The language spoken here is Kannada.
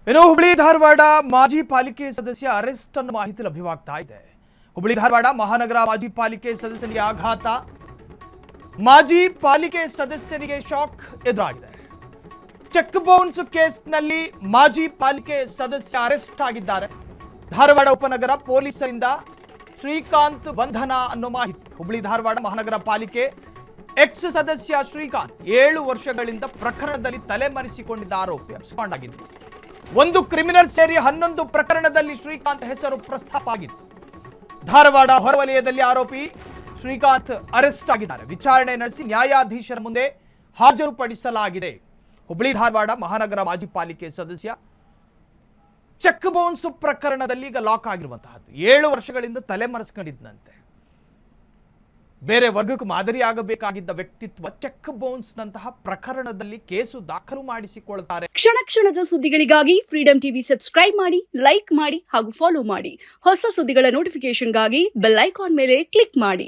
ಇನ್ನು ಹುಬ್ಳಿ ಧಾರವಾಡ ಮಾಜಿ ಪಾಲಿಕೆ ಸದಸ್ಯ ಅರೆಸ್ಟ್ ಅನ್ನೋ ಮಾಹಿತಿ ಲಭ್ಯವಾಗ್ತಾ ಇದೆ. ಹುಬ್ಳಿ ಧಾರವಾಡ ಮಹಾನಗರ ಮಾಜಿ ಪಾಲಿಕೆ ಸದಸ್ಯನಿಗೆ ಆಘಾತ. ಮಾಜಿ ಪಾಲಿಕೆ ಸದಸ್ಯನಿಗೆ ಶಾಕ್ ಎದುರಾಗಿದೆ. ಚೆಕ್ ಬೌನ್ಸ್ ಕೇಸ್ನಲ್ಲಿ ಮಾಜಿ ಪಾಲಿಕೆ ಸದಸ್ಯ ಅರೆಸ್ಟ್ ಆಗಿದ್ದಾರೆ. ಧಾರವಾಡ ಉಪನಗರ ಪೊಲೀಸರಿಂದ ಶ್ರೀಕಾಂತ್ ಬಂಧನ ಅನ್ನೋ ಮಾಹಿತಿ. ಹುಬ್ಳಿ ಧಾರವಾಡ ಮಹಾನಗರ ಪಾಲಿಕೆ ಎಕ್ಸ್ ಸದಸ್ಯ ಶ್ರೀಕಾಂತ್ 7 ವರ್ಷಗಳಿಂದ ಪ್ರಕರಣದಲ್ಲಿ ತಲೆಮರೆಸಿಕೊಂಡಿದ್ದ ಆರೋಪಿ ಅಬ್ಸ್ಕಾಂಡ್ ಆಗಿದ್ದು. ಒಂದು ಕ್ರಿಮಿನಲ್ ಸೇರಿ 11 ಪ್ರಕರಣದಲ್ಲಿ ಶ್ರೀಕಾಂತ್ ಹೆಸರು ಪ್ರಸ್ತಾಪ ಆಗಿತ್ತು. ಧಾರವಾಡ ಹೊರವಲಯದಲ್ಲಿ ಆರೋಪಿ ಶ್ರೀಕಾಂತ್ ಅರೆಸ್ಟ್ ಆಗಿದ್ದಾರೆ. ವಿಚಾರಣೆ ನಡೆಸಿ ನ್ಯಾಯಾಧೀಶರ ಮುಂದೆ ಹಾಜರುಪಡಿಸಲಾಗಿದೆ. ಹುಬ್ಳಿ ಧಾರವಾಡ ಮಹಾನಗರ ಮಾಜಿ ಪಾಲಿಕೆ ಸದಸ್ಯ ಚೆಕ್ ಬೌನ್ಸ್ ಪ್ರಕರಣದಲ್ಲಿ ಈಗ ಲಾಕ್ ಆಗಿರುವಂತಹದ್ದು. 7 ವರ್ಷಗಳಿಂದ ತಲೆಮರೆಸಿಕೊಂಡಿದ್ದಂತೆ. ಬೇರೆ ವರ್ಗಕ್ಕೆ ಮಾದರಿಯಾಗಬೇಕಾಗಿದ್ದ ವ್ಯಕ್ತಿತ್ವ ಚೆಕ್ ಬೌನ್ಸ್ ನಂತಹ ಪ್ರಕರಣದಲ್ಲಿ ಕೇಸು ದಾಖಲು ಮಾಡಿಸಿಕೊಳ್ಳುತ್ತಾರೆ. ಕ್ಷಣ ಕ್ಷಣದ ಸುದ್ದಿಗಳಿಗಾಗಿ ಫ್ರೀಡಂ ಟಿವಿ ಸಬ್ಸ್ಕ್ರೈಬ್ ಮಾಡಿ, ಲೈಕ್ ಮಾಡಿ ಹಾಗೂ ಫಾಲೋ ಮಾಡಿ. ಹೊಸ ಸುದ್ದಿಗಳ ನೋಟಿಫಿಕೇಶನ್ಗಾಗಿ ಬೆಲ್ ಐಕಾನ್ ಮೇಲೆ ಕ್ಲಿಕ್ ಮಾಡಿ.